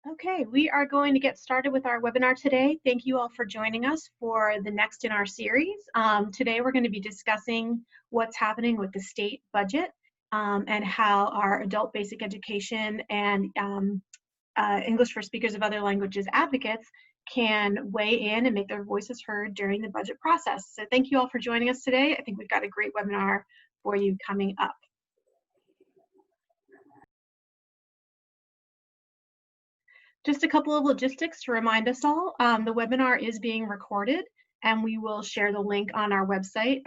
Okay, we are going to get started with our webinar today. Thank you all for joining us for the next in our series. Today we're going to be discussing what's happening with the state budget and how our adult basic education and English for speakers of other languages advocates can weigh in and make their voices heard during the budget process. So thank you all for joining us today. I think we've got a great webinar for you coming up. Just a couple of logistics to remind us all. The webinar is being recorded and we will share the link on our website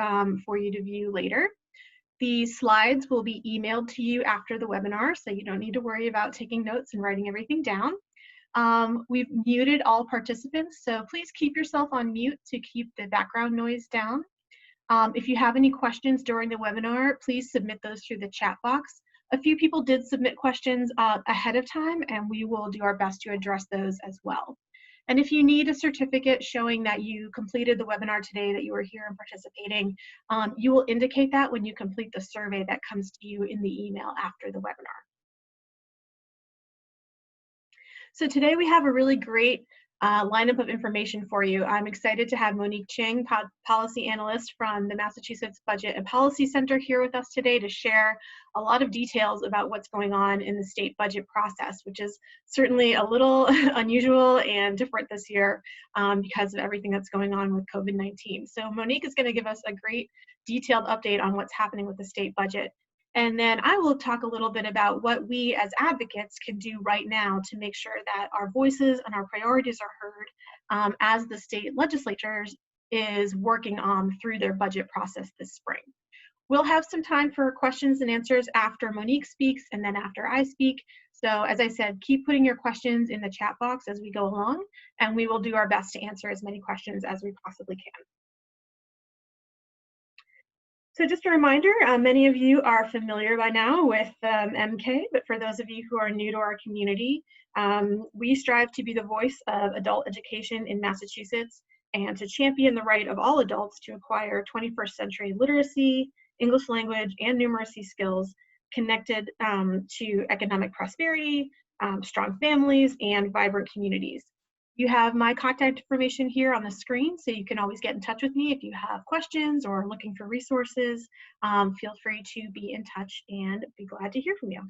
for you to view later. The slides will be emailed to you after the webinar, so you don't need to worry about taking notes and writing everything down. We've muted all participants, so please keep yourself on mute to keep the background noise down. If you have any questions during the webinar, please submit those through the chat box. A few people did submit questions ahead of time, and we will do our best to address those as well. And if you need a certificate showing that you completed the webinar today, that you were here and participating, you will indicate that when you complete the survey that comes to you in the email after the webinar. So today we have a really great lineup of information for you. I'm excited to have Monique Ching, policy analyst from the Massachusetts Budget and Policy Center, here with us today to share a lot of details about what's going on in the state budget process, which is certainly a little unusual and different this year because of everything that's going on with COVID-19. So Monique is going to give us a great detailed update on what's happening with the state budget. And then I will talk a little bit about what we as advocates can do right now to make sure that our voices and our priorities are heard as the state legislators is working on through their budget process this spring. We'll have some time for questions and answers after Monique speaks and then after I speak. So as I said, keep putting your questions in the chat box as we go along, and we will do our best to answer as many questions as we possibly can. So just a reminder, many of you are familiar by now with MCAE, but for those of you who are new to our community, we strive to be the voice of adult education in Massachusetts and to champion the right of all adults to acquire 21st century literacy, English language, and numeracy skills connected to economic prosperity, strong families, and vibrant communities. You have my contact information here on the screen, so you can always get in touch with me if you have questions or looking for resources. Feel free to be in touch and be glad to hear from you.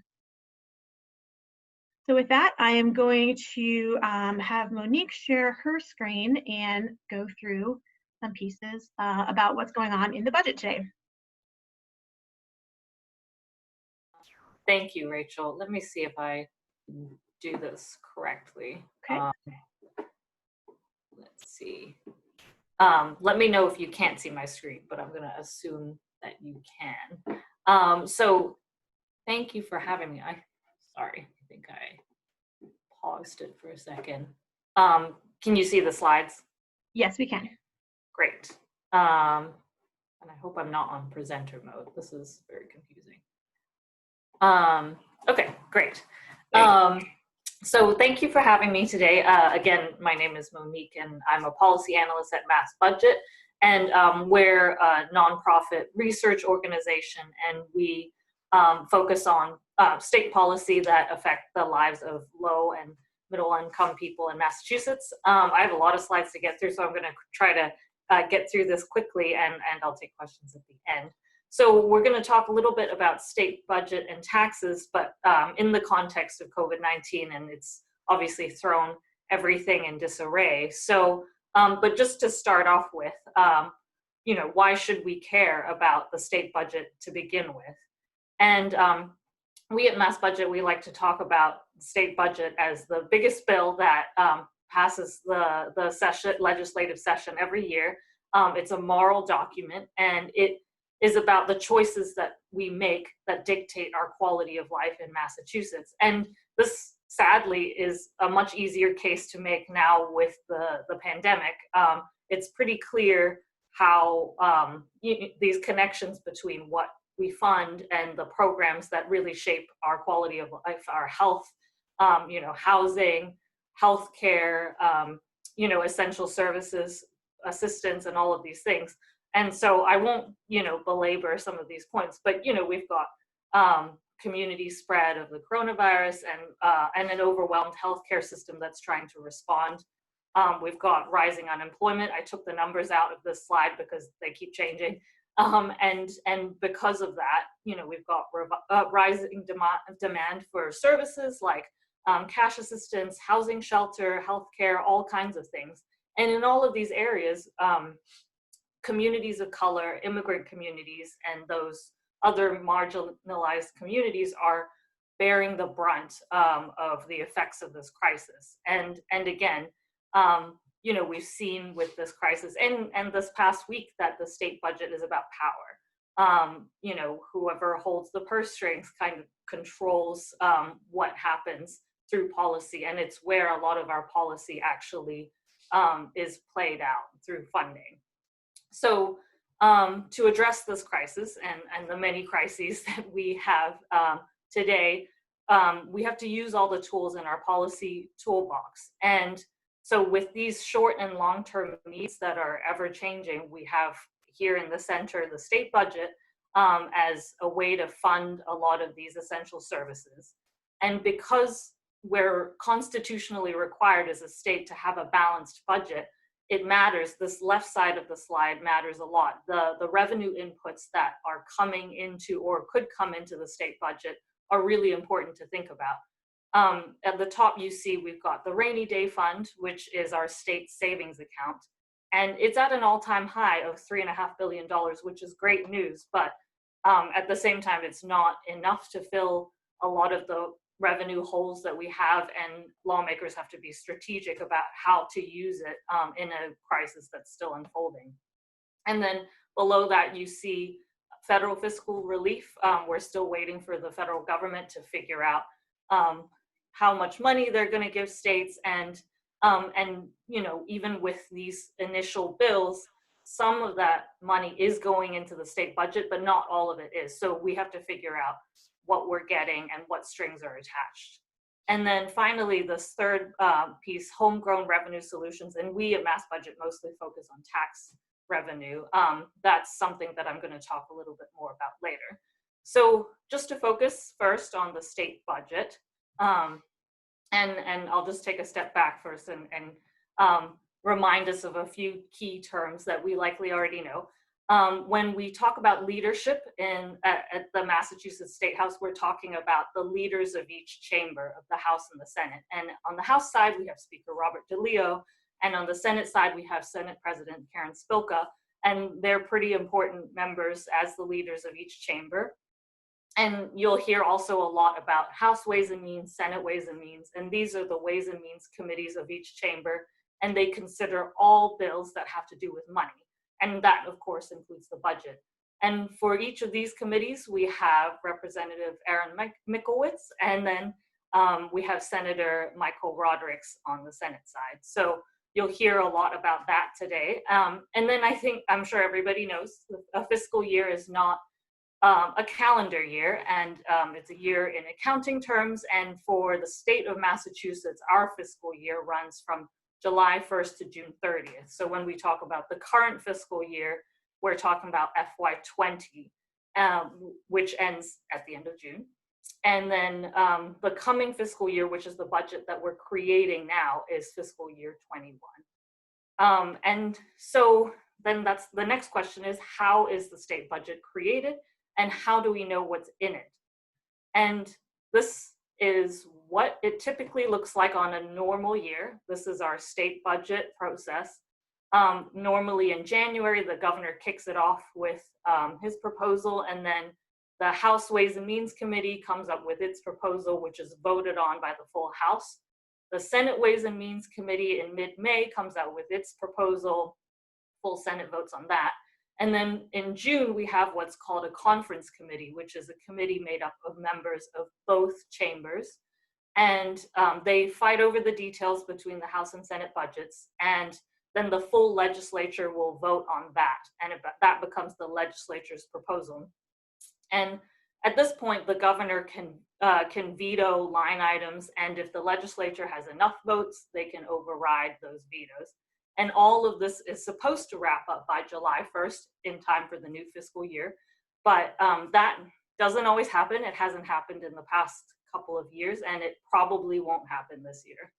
So with that, I am going to have Monique share her screen and go through some pieces about what's going on in the budget today. Thank you, Rachel. Let me see if I do this correctly. Okay. Let's see. Let me know if you can't see my screen, but I'm going to assume that you can. So thank you for having me. Sorry, I think I paused it for a second. Can you see the slides? Yes, we can. Great. And I hope I'm not on presenter mode. This is very confusing. Okay, great. So thank you for having me today. Again, my name is Monique and I'm a policy analyst at Mass Budget, and we're a nonprofit research organization, and we focus on state policy that affect the lives of low and middle income people in Massachusetts. I have a lot of slides to get through, so I'm going to try to get through this quickly, and I'll take questions at the end. So we're going to talk a little bit about state budget and taxes, but in the context of COVID-19, and it's obviously thrown everything in disarray. So, but just to start off with, you know, why should we care about the state budget to begin with? And we at Mass Budget, we like to talk about the state budget as the biggest bill that passes the legislative session every year. It's a moral document, and it is about the choices that we make that dictate our quality of life in Massachusetts. And this, sadly, is a much easier case to make now with the pandemic. It's pretty clear how these connections between what we fund and the programs that really shape our quality of life, our health, you know, housing, healthcare, you know, essential services, assistance, and all of these things. And so I won't, you know, belabor some of these points, but, you know, we've got community spread of the coronavirus and an overwhelmed healthcare system that's trying to respond. We've got rising unemployment. I took the numbers out of this slide because they keep changing. And because of that, we've got rising demand for services like cash assistance, housing, shelter, healthcare, all kinds of things. And in all of these areas, communities of color, immigrant communities, and those other marginalized communities are bearing the brunt of the effects of this crisis. And again, we've seen with this crisis and this past week that the state budget is about power. Whoever holds the purse strings kind of controls what happens through policy, and it's where a lot of our policy actually is played out through funding. So to address this crisis and the many crises that we have today, we have to use all the tools in our policy toolbox. And so with these short and long-term needs that are ever changing, we have here in the center the state budget as a way to fund a lot of these essential services. And because we're constitutionally required as a state to have a balanced budget, it matters. This left side of the slide matters a lot. The revenue inputs that are coming into or could come into the state budget are really important to think about. At the top, you see we've got the rainy day fund, which is our state savings account. And it's at an all-time high of $3.5 billion, which is great news. But at the same time, it's not enough to fill a lot of the revenue holes that we have, and lawmakers have to be strategic about how to use it in a crisis that's still unfolding. And then below that, you see federal fiscal relief. We're still waiting for the federal government to figure out how much money they're going to give states, and even with these initial bills, some of that money is going into the state budget, but not all of it is. So we have to figure out what we're getting and what strings are attached. And then finally, this third piece, homegrown revenue solutions, and we at Mass Budget mostly focus on tax revenue. That's something that I'm going to talk a little bit more about later. So just to focus first on the state budget, and I'll just take a step back first and remind us of a few key terms that we likely already know. When we talk about leadership at the Massachusetts State House, we're talking about the leaders of each chamber of the House and the Senate. And on the House side, we have Speaker Robert DeLeo, and on the Senate side, we have Senate President Karen Spilka, and they're pretty important members as the leaders of each chamber. And you'll hear also a lot about House Ways and Means, Senate Ways and Means, and these are the Ways and Means committees of each chamber, and they consider all bills that have to do with money. And that, of course, includes the budget. And for each of these committees, we have Representative Aaron Mikowitz, and then we have Senator Michael Rodericks on the Senate side. So you'll hear a lot about that today. And then I'm sure everybody knows a fiscal year is not a calendar year, and it's a year in accounting terms. And for the state of Massachusetts, our fiscal year runs from July 1st to June 30th. So when we talk about the current fiscal year, we're talking about FY20, which ends at the end of June. And then the coming fiscal year, which is the budget that we're creating now, is fiscal year 21. And so then that's the next question is, how is the state budget created and how do we know what's in it? And this is what it typically looks like on a normal year. This is our state budget process. Normally in January, the governor kicks it off with his proposal, and then the House Ways and Means Committee comes up with its proposal, which is voted on by the full House. The Senate Ways and Means Committee in mid-May comes out with its proposal. Full Senate votes on that. And then in June, we have what's called a conference committee, which is a committee made up of members of both chambers. And they fight over the details between the House and Senate budgets. And then the full legislature will vote on that. And that becomes the legislature's proposal. And at this point, the governor can veto line items. And if the legislature has enough votes, they can override those vetoes. And all of this is supposed to wrap up by July 1st in time for the new fiscal year. But that doesn't always happen. It hasn't happened in the past couple of years, and it probably won't happen this year.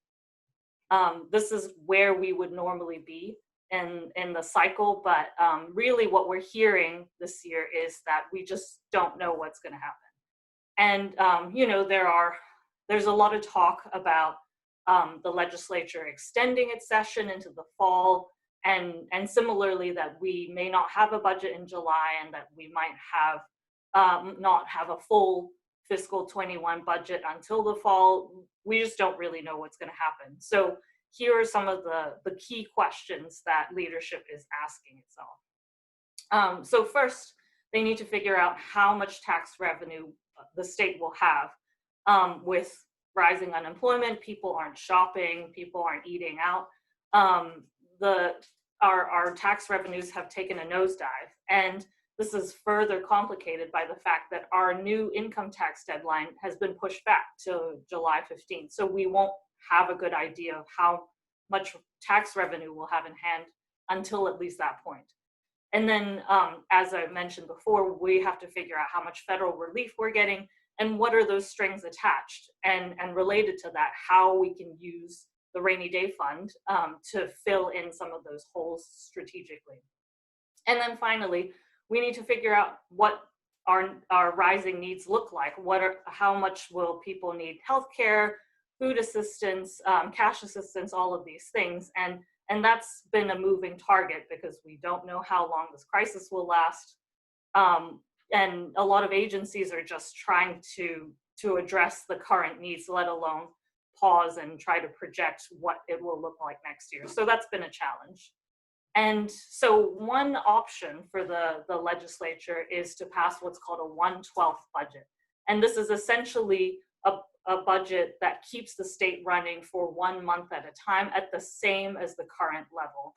This is where we would normally be in the cycle, but really what we're hearing this year is that we just don't know what's going to happen. And you know, there's a lot of talk about the legislature extending its session into the fall, and similarly that we may not have a budget in July, and that we might have not have a full fiscal 21 budget until the fall. We just don't really know what's going to happen. So here are some of the key questions that leadership is asking itself. So first, they need to figure out how much tax revenue the state will have. With rising unemployment, people aren't shopping, people aren't eating out. Our tax revenues have taken a nosedive, and this is further complicated by the fact that our new income tax deadline has been pushed back to July 15th. So we won't have a good idea of how much tax revenue we'll have in hand until at least that point. And then, as I mentioned before, we have to figure out how much federal relief we're getting and what are those strings attached. And related to that, how we can use the rainy day fund to fill in some of those holes strategically. And then finally, we need to figure out what our rising needs look like. How much will people need healthcare, food assistance, cash assistance, all of these things. And that's been a moving target because we don't know how long this crisis will last. And a lot of agencies are just trying to address the current needs, let alone pause and try to project what it will look like next year. So that's been a challenge. And so one option for the legislature is to pass what's called a 1/12 budget. And this is essentially a budget that keeps the state running for 1 month at a time at the same as the current level.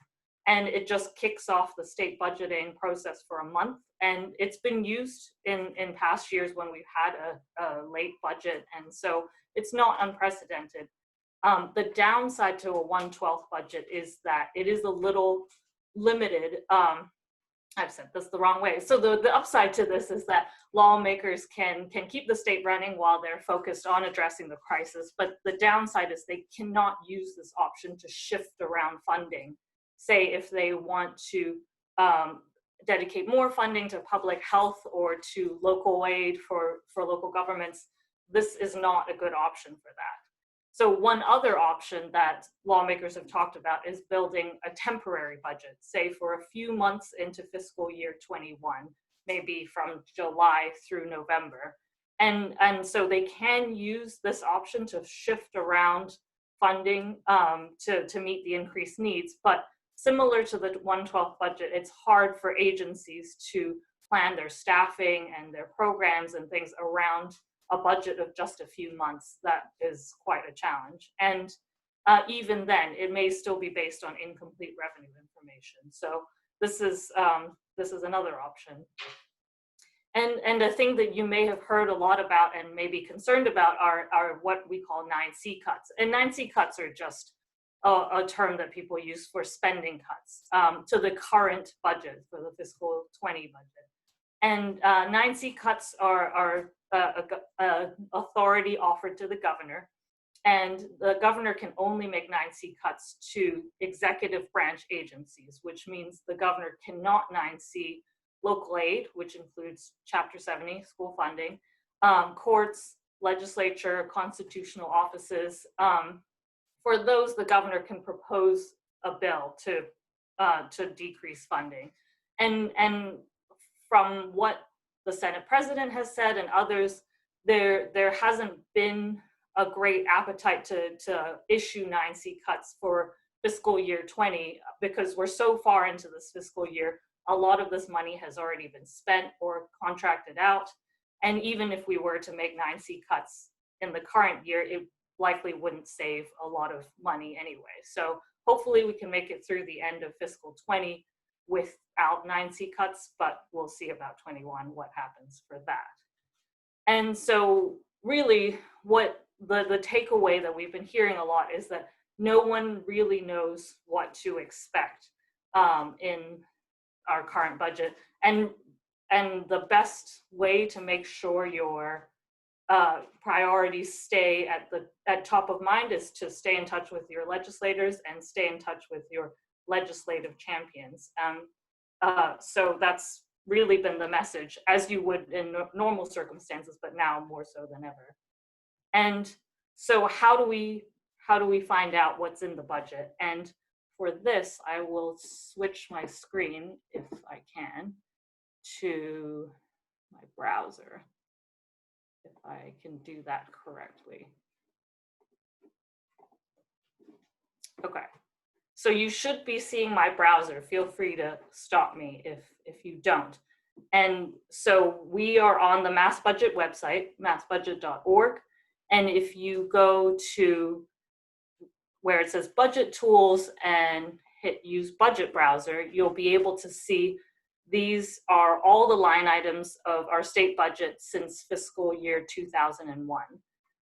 And it just kicks off the state budgeting process for a month. And it's been used in past years when we've had a late budget. And so it's not unprecedented. The downside to a 1/12 budget is that it is a little limited. I've said this the wrong way. So the upside to this is that lawmakers can keep the state running while they're focused on addressing the crisis. But the downside is they cannot use this option to shift around funding. Say if they want to dedicate more funding to public health or to local aid for local governments, this is not a good option for that. So one other option that lawmakers have talked about is building a temporary budget, say for a few months into fiscal year 21, maybe from July through November. And so they can use this option to shift around funding to meet the increased needs. But similar to the 1/12 budget, it's hard for agencies to plan their staffing and their programs and things around a budget of just a few months. That is quite a challenge. And even then, it may still be based on incomplete revenue information. So this is another option. And a thing that you may have heard a lot about and may be concerned about are what we call 9C cuts. And 9C cuts are just a term that people use for spending cuts to the current budget for the fiscal 20 budget. And 9C cuts are authority offered to the governor, and the governor can only make 9C cuts to executive branch agencies, which means the governor cannot 9C local aid, which includes Chapter 70 school funding, courts, legislature, constitutional offices. For those, the governor can propose a bill to decrease funding, and from what the Senate president has said and others, there hasn't been a great appetite to issue 9C cuts for fiscal year 20 because we're so far into this fiscal year. A lot of this money has already been spent or contracted out. And even if we were to make 9C cuts in the current year, it likely wouldn't save a lot of money anyway. So hopefully we can make it through the end of fiscal 20 without 9C cuts, but we'll see about 21 what happens for that. And so really what the takeaway that we've been hearing a lot is that no one really knows what to expect in our current budget. And and the best way to make sure your priorities stay at top of mind is to stay in touch with your legislators and stay in touch with your legislative champions. So that's really been the message, as you would in normal circumstances, but now more so than ever. And so how do we find out what's in the budget? And for this, I will switch my screen, if I can, to my browser, if I can do that correctly. Okay, so you should be seeing my browser. Feel free to stop me if you don't. And so we are on the Mass Budget website, massbudget.org. And if you go to where it says Budget Tools and hit Use Budget Browser, you'll be able to see these are all the line items of our state budget since fiscal year 2001.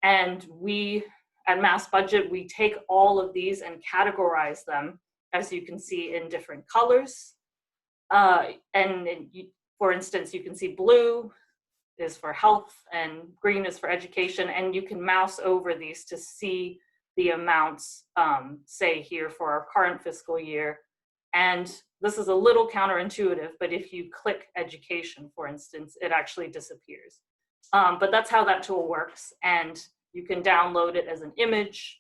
And we, at Mass Budget, we take all of these and categorize them, as you can see, in different colors. For instance, you can see blue is for health and green is for education, and you can mouse over these to see the amounts, say here for our current fiscal year. And this is a little counterintuitive, but if you click education, for instance, it actually disappears. But that's how that tool works, and you can download it as an image.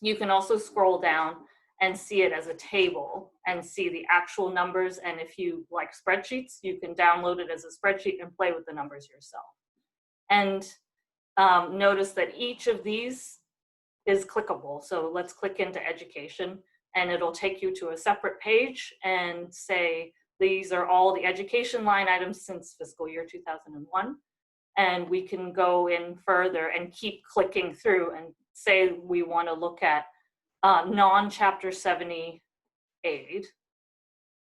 You can also scroll down and see it as a table and see the actual numbers. And if you like spreadsheets, you can download it as a spreadsheet and play with the numbers yourself. And notice that each of these is clickable. So let's click into education, and it'll take you to a separate page and say, these are all the education line items since fiscal year 2001. And we can go in further and keep clicking through and say we want to look at non-Chapter 70 aid.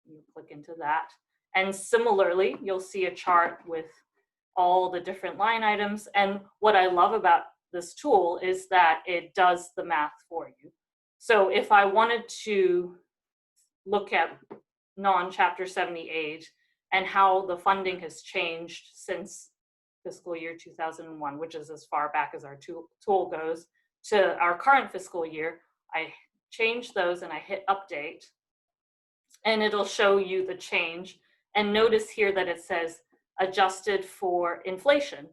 You click into that. And similarly, you'll see a chart with all the different line items. And what I love about this tool is that it does the math for you. So if I wanted to look at non-Chapter 70 aid and how the funding has changed since fiscal year 2001, which is as far back as our tool goes, to our current fiscal year, I change those and I hit update, and it'll show you the change. And notice here that it says adjusted for inflation.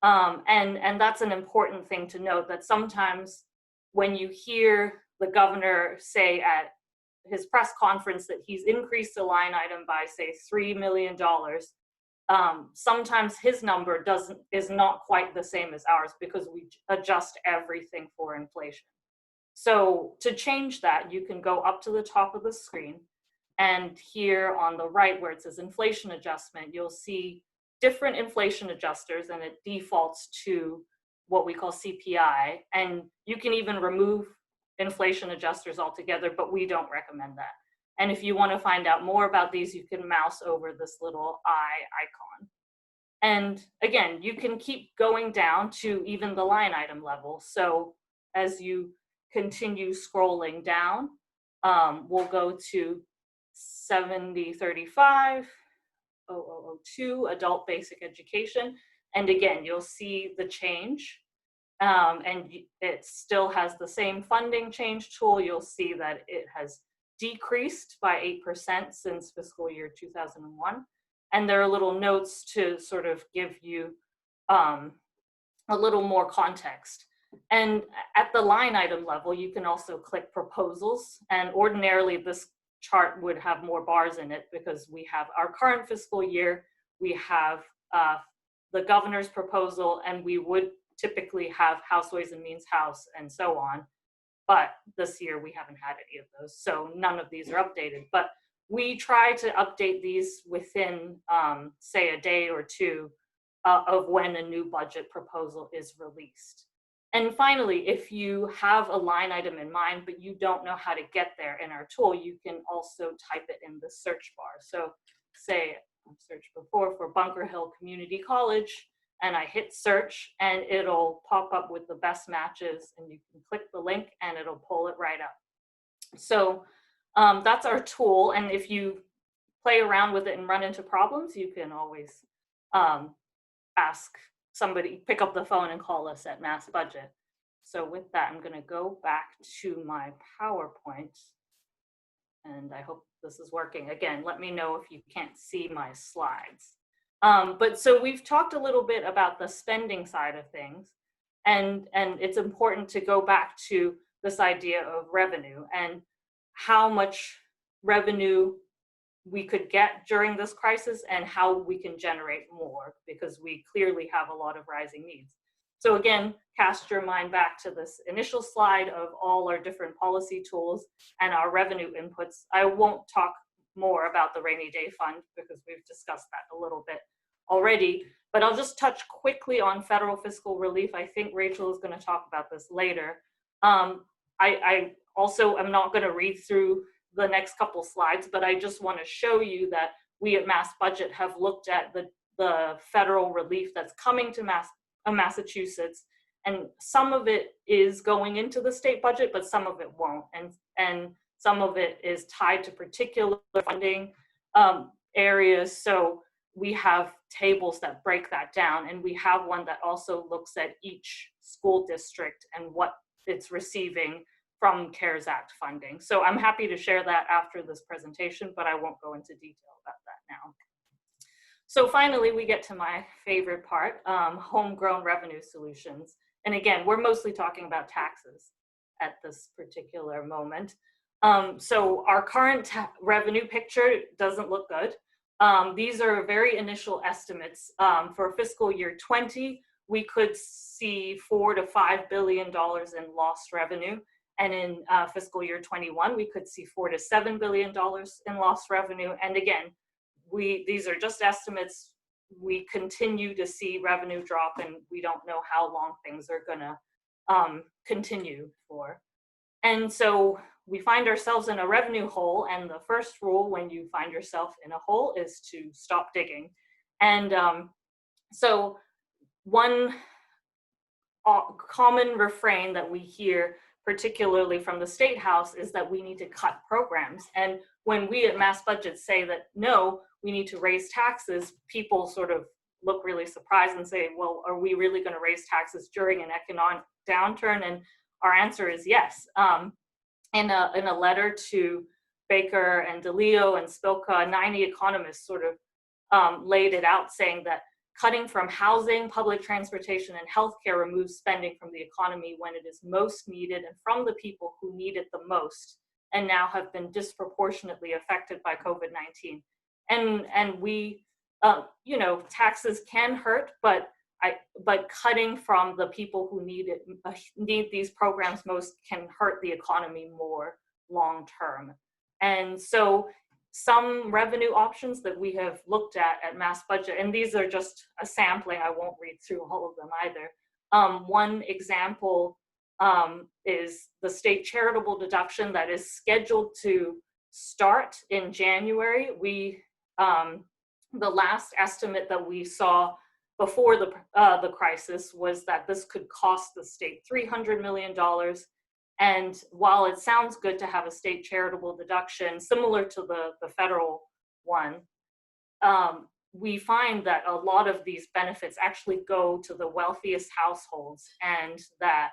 And that's an important thing to note, that sometimes when you hear the governor say at his press conference that he's increased a line item by, say, $3 million, sometimes his number is not quite the same as ours because we adjust everything for inflation. So to change that, you can go up to the top of the screen, and here on the right where it says inflation adjustment, you'll see different inflation adjusters, and it defaults to what we call CPI. And you can even remove inflation adjusters altogether, but we don't recommend that. And if you want to find out more about these, you can mouse over this little eye icon. And again, you can keep going down to even the line item level. So as you continue scrolling down, we'll go to 7035, 0002, adult basic education. And again, you'll see the change. And it still has the same funding change tool. You'll see that it has decreased by 8% since fiscal year 2001. And there are little notes to sort of give you a little more context. And at the line item level, you can also click proposals. And ordinarily, this chart would have more bars in it because we have our current fiscal year, we have the governor's proposal, and we would typically have House Ways and Means House and so on. But this year we haven't had any of those, so none of these are updated. But we try to update these within, say, a day or two of when a new budget proposal is released. And finally, if you have a line item in mind, but you don't know how to get there in our tool, you can also type it in the search bar. So say I've searched before for Bunker Hill Community College, and I hit search, and it'll pop up with the best matches, and you can click the link and it'll pull it right up. So that's our tool. And if you play around with it and run into problems, you can always ask somebody, pick up the phone and call us at Mass Budget. So with that, I'm going to go back to my PowerPoint, and I hope this is working. Again, let me know if you can't see my slides. But so we've talked a little bit about the spending side of things, and it's important to go back to this idea of revenue and how much revenue we could get during this crisis and how we can generate more, because we clearly have a lot of rising needs. So again, cast your mind back to this initial slide of all our different policy tools and our revenue inputs. I won't talk more about the rainy day fund because we've discussed that a little bit already, but I'll just touch quickly on federal fiscal relief. I think Rachel is going to talk about this later. I also am not going to read through the next couple slides, but I just want to show you that we at Mass Budget have looked at the federal relief that's coming to Massachusetts, and some of it is going into the state budget, but some of it won't, and some of it is tied to particular funding areas. So we have tables that break that down, and we have one that also looks at each school district and what it's receiving from CARES Act funding. So I'm happy to share that after this presentation, but I won't go into detail about that now. So finally, we get to my favorite part, homegrown revenue solutions. And again, we're mostly talking about taxes at this particular moment. So our current revenue picture doesn't look good. These are very initial estimates. For fiscal year 20, we could see $4 to $5 billion in lost revenue. And in fiscal year 21, we could see $4 to $7 billion in lost revenue. And again, these are just estimates. We continue to see revenue drop, and we don't know how long things are gonna continue for. And so we find ourselves in a revenue hole, and the first rule when you find yourself in a hole is to stop digging. And so one common refrain that we hear, particularly from the State House, is that we need to cut programs. And when we at Mass Budget say that, no, we need to raise taxes, people sort of look really surprised and say, well, are we really going to raise taxes during an economic downturn? And our answer is yes. In a letter to Baker and DeLeo and Spilka, 90 economists sort of laid it out, saying that cutting from housing, public transportation, and healthcare removes spending from the economy when it is most needed and from the people who need it the most, and now have been disproportionately affected by COVID-19. And we, you know, taxes can hurt, but cutting from the people who need these programs most can hurt the economy more long term. And so some revenue options that we have looked at Mass Budget, and these are just a sampling, I won't read through all of them either. One example is the state charitable deduction that is scheduled to start in January. The last estimate that we saw before the crisis was that this could cost the state $300 million. And while it sounds good to have a state charitable deduction similar to the federal one, we find that a lot of these benefits actually go to the wealthiest households, and that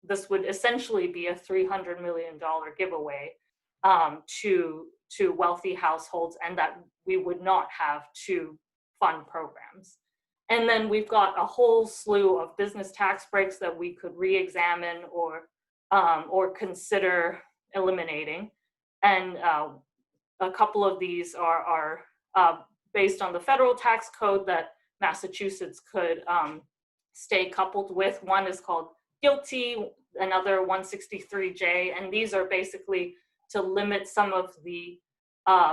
this would essentially be a $300 million giveaway to wealthy households, and that we would not have to fund programs. And then we've got a whole slew of business tax breaks that we could re-examine or consider eliminating. And a couple of these are based on the federal tax code that Massachusetts could stay coupled with. One is called GILTI, another 163J, and these are basically to limit some of the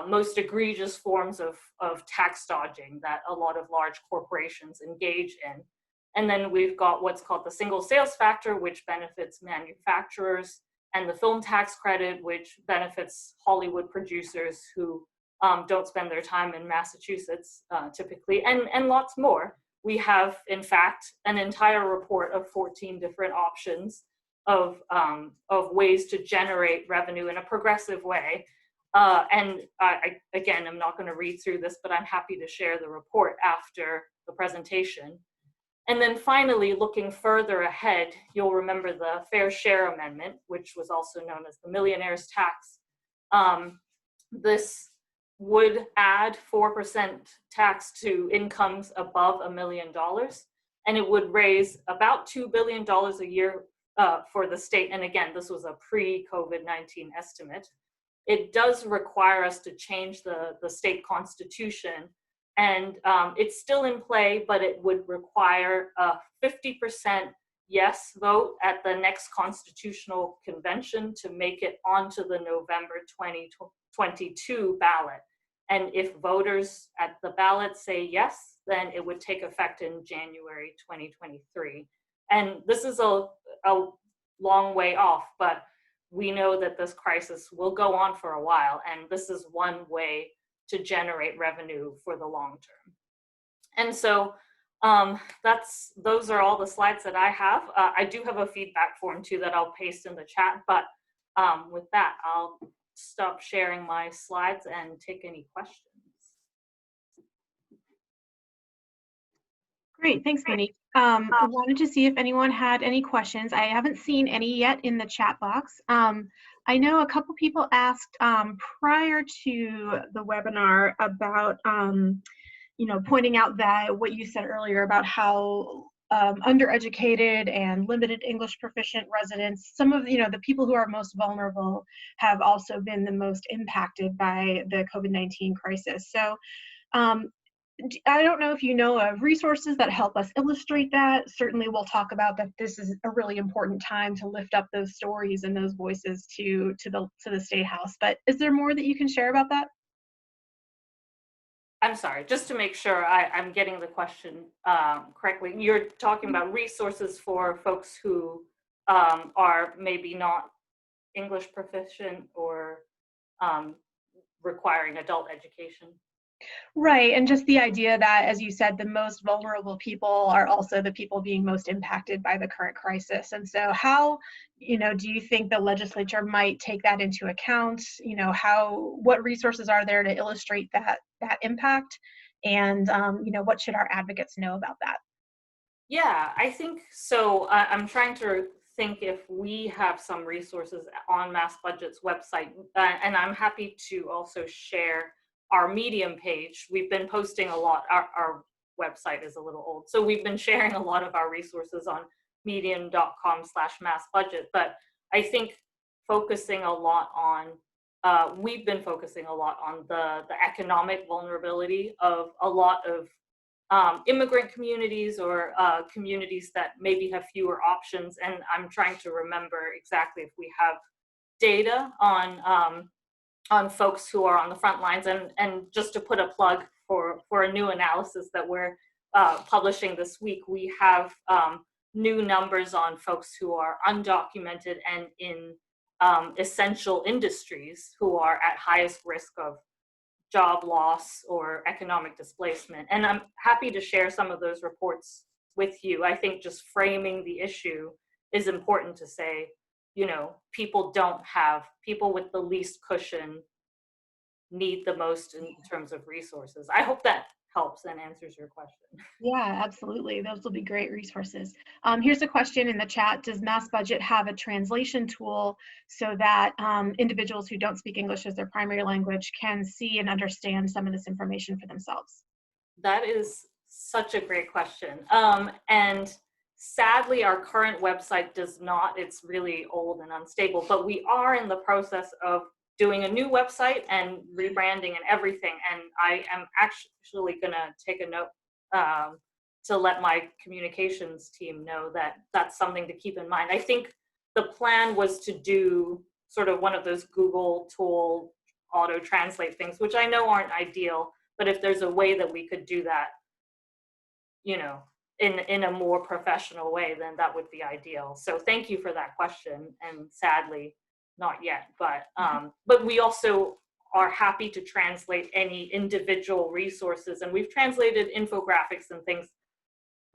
most egregious forms of tax dodging that a lot of large corporations engage in. And then we've got what's called the single sales factor, which benefits manufacturers, and the film tax credit, which benefits Hollywood producers who don't spend their time in Massachusetts typically, and lots more. We have, in fact, an entire report of 14 different options of ways to generate revenue in a progressive way. And again, I'm not going to read through this, but I'm happy to share the report after the presentation. And then finally, looking further ahead, you'll remember the Fair Share Amendment, which was also known as the Millionaire's Tax. This would add 4% tax to incomes above $1 million, and it would raise about $2 billion a year for the state. And again, this was a pre-COVID-19 estimate. It does require us to change the state constitution, and it's still in play, but it would require a 50% yes vote at the next constitutional convention to make it onto the November 2022 ballot. And if voters at the ballot say yes, then it would take effect in January 2023. And this is a long way off, but we know that this crisis will go on for a while, and this is one way to generate revenue for the long term. And so those are all the slides that I have. I do have a feedback form too that I'll paste in the chat, but with that, I'll stop sharing my slides and take any questions. Great, thanks, Monique. I wanted to see if anyone had any questions. I haven't seen any yet in the chat box. I know a couple people asked prior to the webinar about, pointing out that what you said earlier about how undereducated and limited English proficient residents, some of the people who are most vulnerable have also been the most impacted by the COVID-19 crisis. So I don't know if you know of resources that help us illustrate that. Certainly we'll talk about that. This is a really important time to lift up those stories and those voices to the State House. But is there more that you can share about that? I'm sorry, just to make sure I'm getting the question correctly. You're talking about resources for folks who are maybe not English proficient or requiring adult education? Right, and just the idea that, as you said, the most vulnerable people are also the people being most impacted by the current crisis. And so how, do you think the legislature might take that into account? What resources are there to illustrate that impact? And, what should our advocates know about that? Yeah, I think so. I'm trying to think if we have some resources on Mass Budget's website, and I'm happy to also share our Medium page. We've been posting a lot. Our website is a little old, so we've been sharing a lot of our resources on medium.com/massbudget. But I think focusing a lot on, we've been focusing a lot on the economic vulnerability of a lot of immigrant communities or communities that maybe have fewer options. And I'm trying to remember exactly if we have data on folks who are on the front lines. And just to put a plug for a new analysis that we're publishing this week, we have new numbers on folks who are undocumented and in essential industries who are at highest risk of job loss or economic displacement. And I'm happy to share some of those reports with you. I think just framing the issue is important to say, people with the least cushion need the most in terms of resources. I hope that helps and answers your question. Yeah, absolutely. Those will be great resources. Here's a question in the chat. Does Mass Budget have a translation tool so that individuals who don't speak English as their primary language can see and understand some of this information for themselves? That is such a great question. And sadly, our current website does not. It's really old and unstable, but we are in the process of doing a new website and rebranding and everything. And I am actually going to take a note to let my communications team know that that's something to keep in mind. I think the plan was to do sort of one of those Google tool auto translate things, which I know aren't ideal, but if there's a way that we could do that, in a more professional way, then that would be ideal. So thank you for that question. And sadly, not yet, but we also are happy to translate any individual resources, and we've translated infographics and things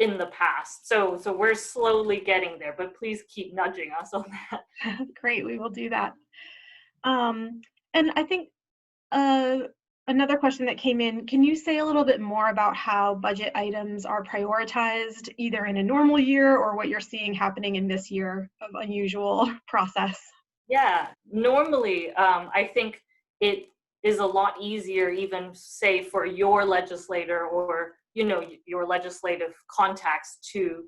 in the past. So we're slowly getting there, but please keep nudging us on that. Great, we will do that. And I think Another question that came in, can you say a little bit more about how budget items are prioritized either in a normal year or what you're seeing happening in this year of unusual process? Yeah, normally, I think it is a lot easier, even say for your legislator or your legislative contacts, to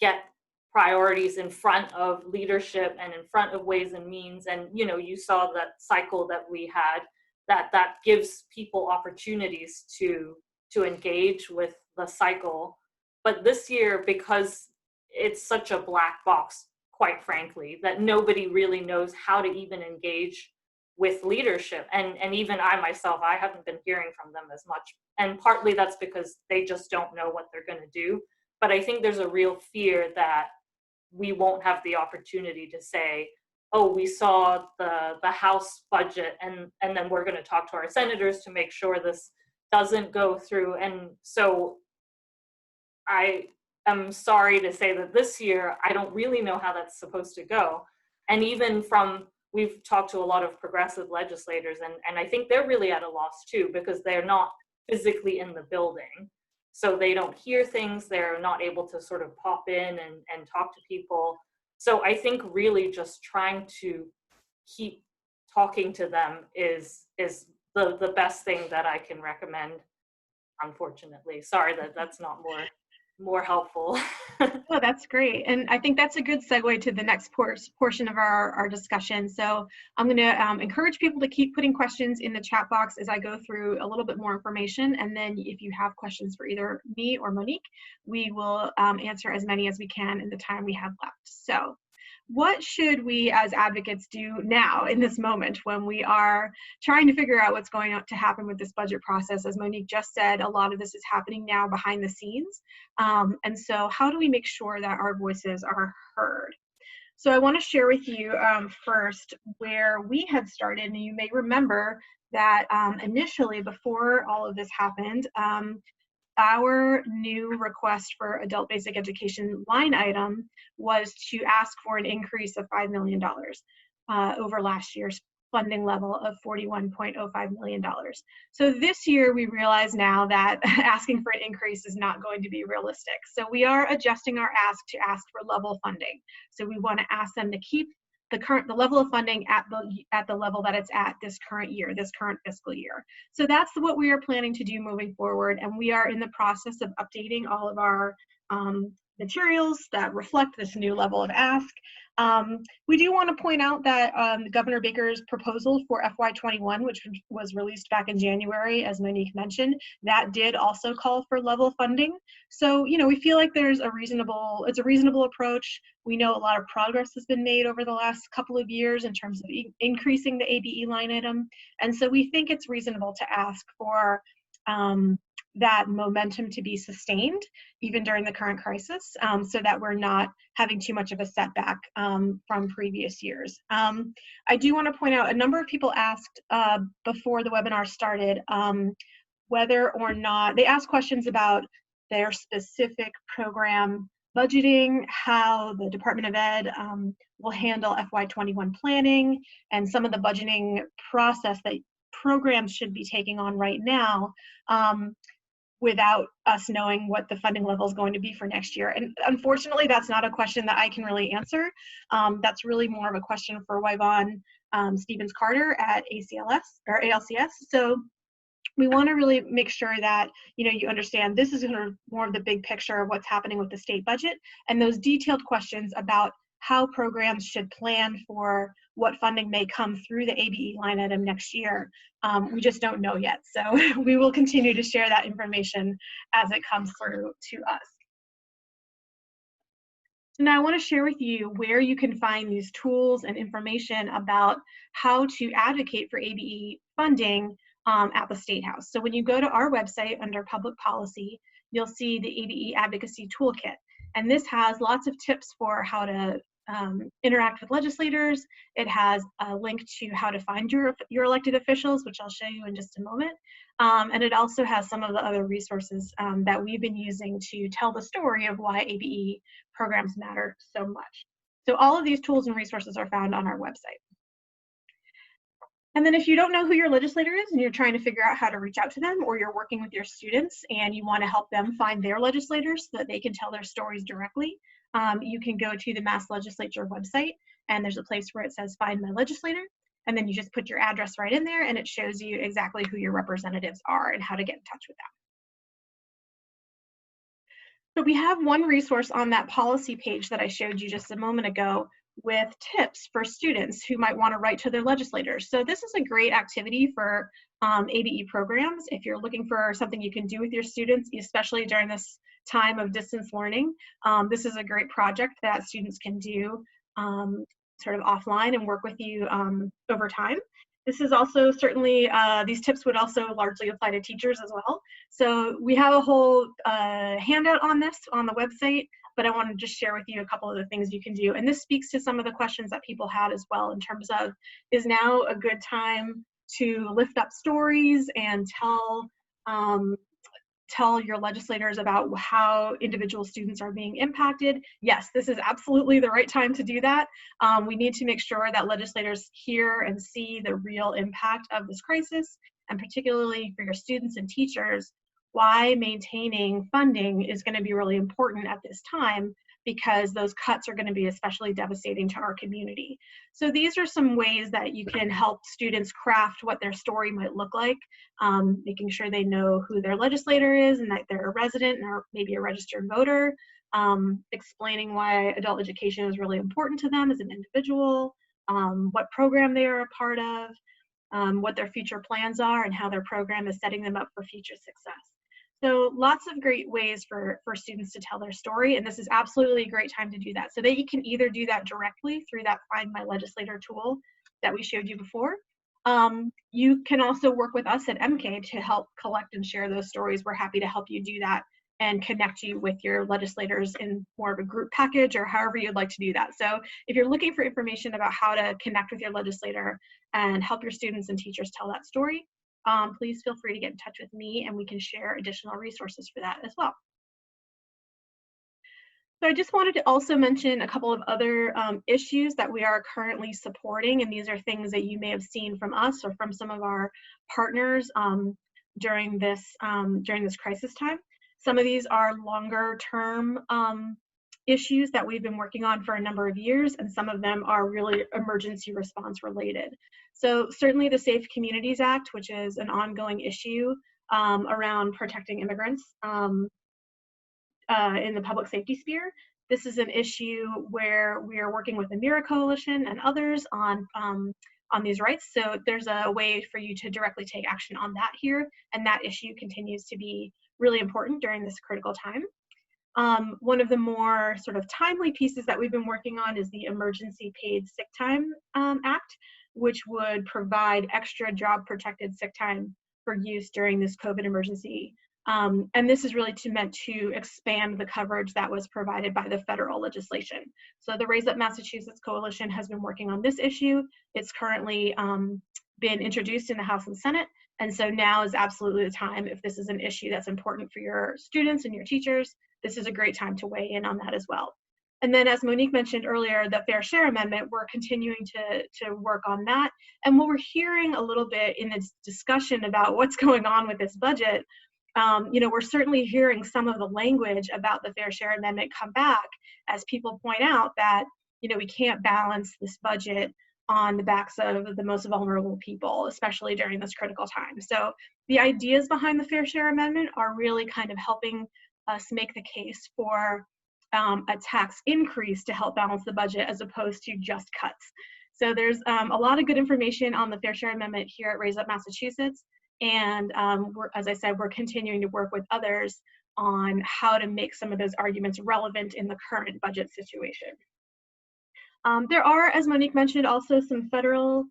get priorities in front of leadership and in front of ways and means. And you saw that cycle that we had, that gives people opportunities to engage with the cycle. But this year, because it's such a black box, quite frankly, that nobody really knows how to even engage with leadership. And even I myself, I haven't been hearing from them as much. And partly that's because they just don't know what they're going to do. But I think there's a real fear that we won't have the opportunity to say, oh, we saw the House budget, and then we're going to talk to our senators to make sure this doesn't go through. And so I am sorry to say that this year, I don't really know how that's supposed to go. And even we've talked to a lot of progressive legislators, and I think they're really at a loss too, because they're not physically in the building. So they don't hear things, they're not able to sort of pop in and talk to people. So I think really just trying to keep talking to them is the best thing that I can recommend, unfortunately. Sorry that that's not more helpful. Oh, that's great. And I think that's a good segue to the next portion of our discussion. So I'm going to encourage people to keep putting questions in the chat box as I go through a little bit more information. And then if you have questions for either me or Monique, we will answer as many as we can in the time we have left. So what should we as advocates do now in this moment when we are trying to figure out what's going to happen with this budget process? As Monique just said, a lot of this is happening now behind the scenes. And so how do we make sure that our voices are heard? So I want to share with you first where we had started. And you may remember that initially, before all of this happened, our new request for adult basic education line item was to ask for an increase of $5 million over last year's funding level of $41.05 million. So this year we realize now that asking for an increase is not going to be realistic. So we are adjusting our ask to ask for level funding. So we want to ask them to keep the level of funding at the level that it's at this current year, this current fiscal year. So that's what we are planning to do moving forward, and we are in the process of updating all of our materials that reflect this new level of ask. We do want to point out that Governor Baker's proposal for FY21, which was released back in January, as Monique mentioned, that did also call for level funding. So, we feel like it's a reasonable approach. We know a lot of progress has been made over the last couple of years in terms of increasing the ABE line item. And so we think it's reasonable to ask for that momentum to be sustained even during the current crisis, so that we're not having too much of a setback from previous years. I do want to point out, a number of people asked before the webinar started whether or not, they asked questions about their specific program budgeting, how the Department of Ed will handle FY21 planning, and some of the budgeting process that programs should be taking on right now without us knowing what the funding level is going to be for next year. And unfortunately, that's not a question that I can really answer. That's really more of a question for Yvonne Stevens-Carter at ALCS. So we want to really make sure that you understand this is more of the big picture of what's happening with the state budget, and those detailed questions about how programs should plan for what funding may come through the ABE line item next year. We just don't know yet. So we will continue to share that information as it comes through to us. So now I want to share with you where you can find these tools and information about how to advocate for ABE funding at the State House. So when you go to our website under public policy, you'll see the ABE advocacy toolkit. And this has lots of tips for how to interact with legislators. It has a link to how to find your elected officials, which I'll show you in just a moment. And it also has some of the other resources that we've been using to tell the story of why ABE programs matter so much. So all of these tools and resources are found on our website. And then if you don't know who your legislator is and you're trying to figure out how to reach out to them, or you're working with your students and you want to help them find their legislators so that they can tell their stories directly, you can go to the Mass Legislature website, and there's a place where it says Find My Legislator. And then you just put your address right in there, and it shows you exactly who your representatives are and how to get in touch with them. So we have one resource on that policy page that I showed you just a moment ago with tips for students who might want to write to their legislators. So this is a great activity for ABE programs. If you're looking for something you can do with your students, especially during this time of distance learning, this is a great project that students can do sort of offline and work with you over time. This is also certainly, these tips would also largely apply to teachers as well. So we have a whole handout on this on the website, but I want to just share with you a couple of the things you can do. And this speaks to some of the questions that people had as well in terms of, is now a good time to lift up stories and tell your legislators about how individual students are being impacted? Yes, this is absolutely the right time to do that. We need to make sure that legislators hear and see the real impact of this crisis, and particularly for your students and teachers, why maintaining funding is going to be really important at this time, because those cuts are going to be especially devastating to our community. So these are some ways that you can help students craft what their story might look like, making sure they know who their legislator is and that they're a resident or maybe a registered voter, explaining why adult education is really important to them as an individual, what program they are a part of, what their future plans are, and how their program is setting them up for future success. So lots of great ways for students to tell their story, and this is absolutely a great time to do that. So that you can either do that directly through that Find My Legislator tool that we showed you before. You can also work with us at MCAE to help collect and share those stories. We're happy to help you do that and connect you with your legislators in more of a group package or however you'd like to do that. So if you're looking for information about how to connect with your legislator and help your students and teachers tell that story, please feel free to get in touch with me and we can share additional resources for that as well. So I just wanted to also mention a couple of other issues that we are currently supporting, and these are things that you may have seen from us or from some of our partners during this crisis time. Some of these are longer term issues that we've been working on for a number of years, and some of them are really emergency response related. So certainly the Safe Communities Act, which is an ongoing issue around protecting immigrants in the public safety sphere. This is an issue where we are working with the MIRA Coalition and others on these rights. So there's a way for you to directly take action on that here, and that issue continues to be really important during this critical time. One of the more sort of timely pieces that we've been working on is the Emergency Paid Sick Time Act, which would provide extra job protected sick time for use during this COVID emergency. And this is really meant to expand the coverage that was provided by the federal legislation. So the Raise Up Massachusetts Coalition has been working on this issue. It's currently been introduced in the House and Senate. And so now is absolutely the time, if this is an issue that's important for your students and your teachers, this is a great time to weigh in on that as well. And then, as Monique mentioned earlier, the Fair Share Amendment, we're continuing to work on that. And what we're hearing a little bit in this discussion about what's going on with this budget, we're certainly hearing some of the language about the Fair Share Amendment come back as people point out that, we can't balance this budget on the backs of the most vulnerable people, especially during this critical time. So the ideas behind the Fair Share Amendment are really kind of helping us make the case for a tax increase to help balance the budget as opposed to just cuts. So there's a lot of good information on the Fair Share Amendment here at Raise Up Massachusetts. And as I said, we're continuing to work with others on how to make some of those arguments relevant in the current budget situation. There are, as Monique mentioned, also some federal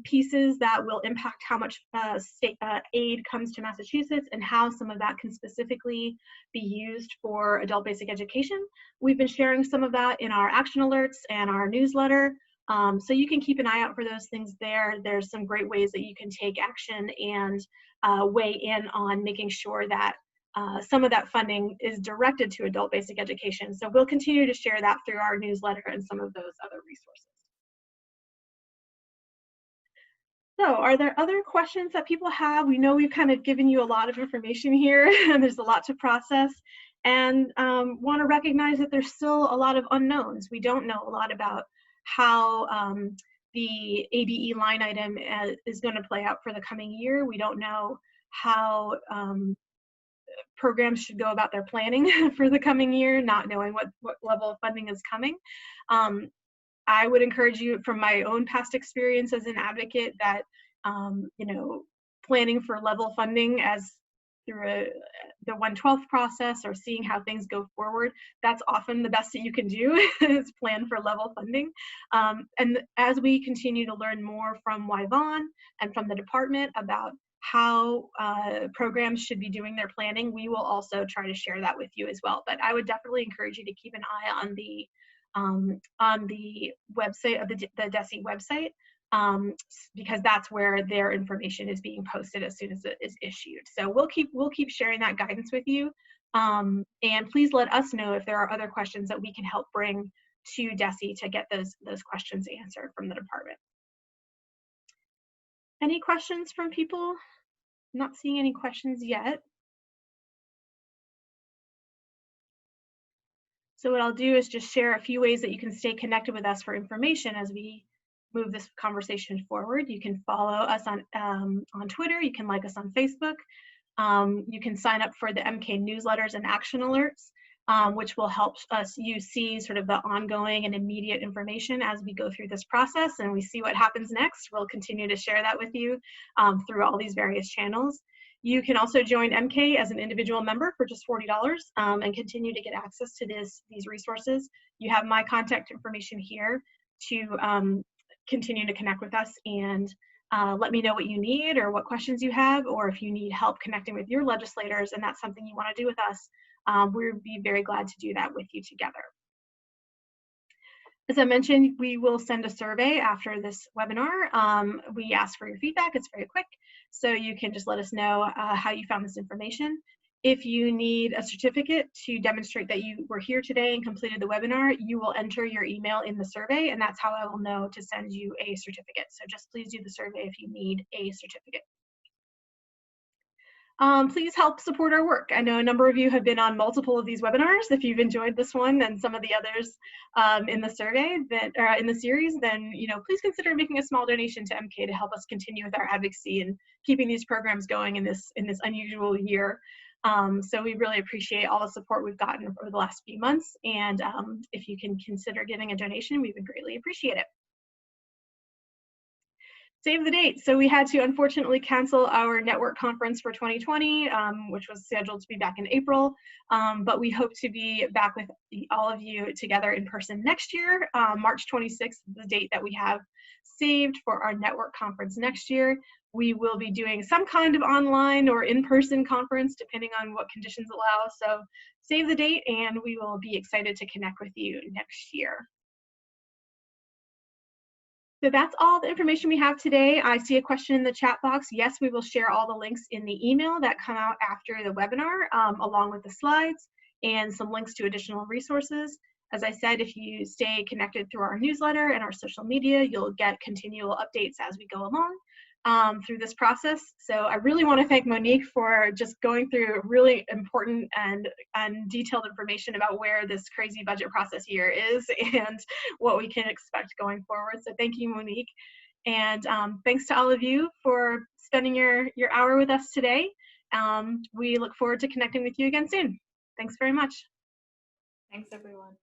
pieces that will impact how much state aid comes to Massachusetts and how some of that can specifically be used for adult basic education. We've been sharing some of that in our action alerts and our newsletter. So you can keep an eye out for those things there. There's some great ways that you can take action and weigh in on making sure that some of that funding is directed to adult basic education. So we'll continue to share that through our newsletter and some of those other resources. So are there other questions that people have? We know we've kind of given you a lot of information here and there's a lot to process, and want to recognize that there's still a lot of unknowns. We don't know a lot about how the ABE line item is going to play out for the coming year. We don't know how programs should go about their planning for the coming year, not knowing what level of funding is coming. I would encourage you, from my own past experience as an advocate, that you know, planning for level funding as through the 1/12 process, or seeing how things go forward, that's often the best that you can do is plan for level funding. And as we continue to learn more from Yvonne and from the department about how programs should be doing their planning, we will also try to share that with you as well. But I would definitely encourage you to keep an eye on the website of the DESE website, because that's where their information is being posted as soon as it is issued. So we'll keep sharing that guidance with you, and please let us know if there are other questions that we can help bring to DESE to get those questions answered from the department. Any questions from people? I'm not seeing any questions yet. So what I'll do is just share a few ways that you can stay connected with us for information as we move this conversation forward. You can follow us on Twitter. You can like us on Facebook. You can sign up for the MK newsletters and action alerts, which will help you see sort of the ongoing and immediate information as we go through this process and we see what happens next. We'll continue to share that with you through all these various channels. You can also join MK as an individual member for just $40 and continue to get access to these resources. You have my contact information here to continue to connect with us, and let me know what you need or what questions you have, or if you need help connecting with your legislators and that's something you want to do with us, we'd be very glad to do that with you together. As I mentioned, we will send a survey after this webinar. We ask for your feedback. It's very quick, so you can just let us know how you found this information. If you need a certificate to demonstrate that you were here today and completed the webinar, you will enter your email in the survey, and that's how I will know to send you a certificate. So just please do the survey if you need a certificate. Please help support our work. I know a number of you have been on multiple of these webinars. If you've enjoyed this one and some of the others in the survey in the series, then please consider making a small donation to MK to help us continue with our advocacy and keeping these programs going in this unusual year. So we really appreciate all the support we've gotten over the last few months, and if you can consider giving a donation, we would greatly appreciate it. Save the date. So we had to unfortunately cancel our network conference for 2020, which was scheduled to be back in April, but we hope to be back with all of you together in person next year. March 26th, the date that we have saved for our network conference next year. We will be doing some kind of online or in-person conference depending on what conditions allow. So save the date and we will be excited to connect with you next year. So that's all the information we have today. I see a question in the chat box. Yes, we will share all the links in the email that come out after the webinar, along with the slides and some links to additional resources. As I said, if you stay connected through our newsletter and our social media, you'll get continual updates as we go along through this process. So I really want to thank Monique for just going through really important and detailed information about where this crazy budget process year is and what we can expect going forward. So thank you, Monique. And thanks to all of you for spending your hour with us today. We look forward to connecting with you again soon. Thanks very much. Thanks, everyone.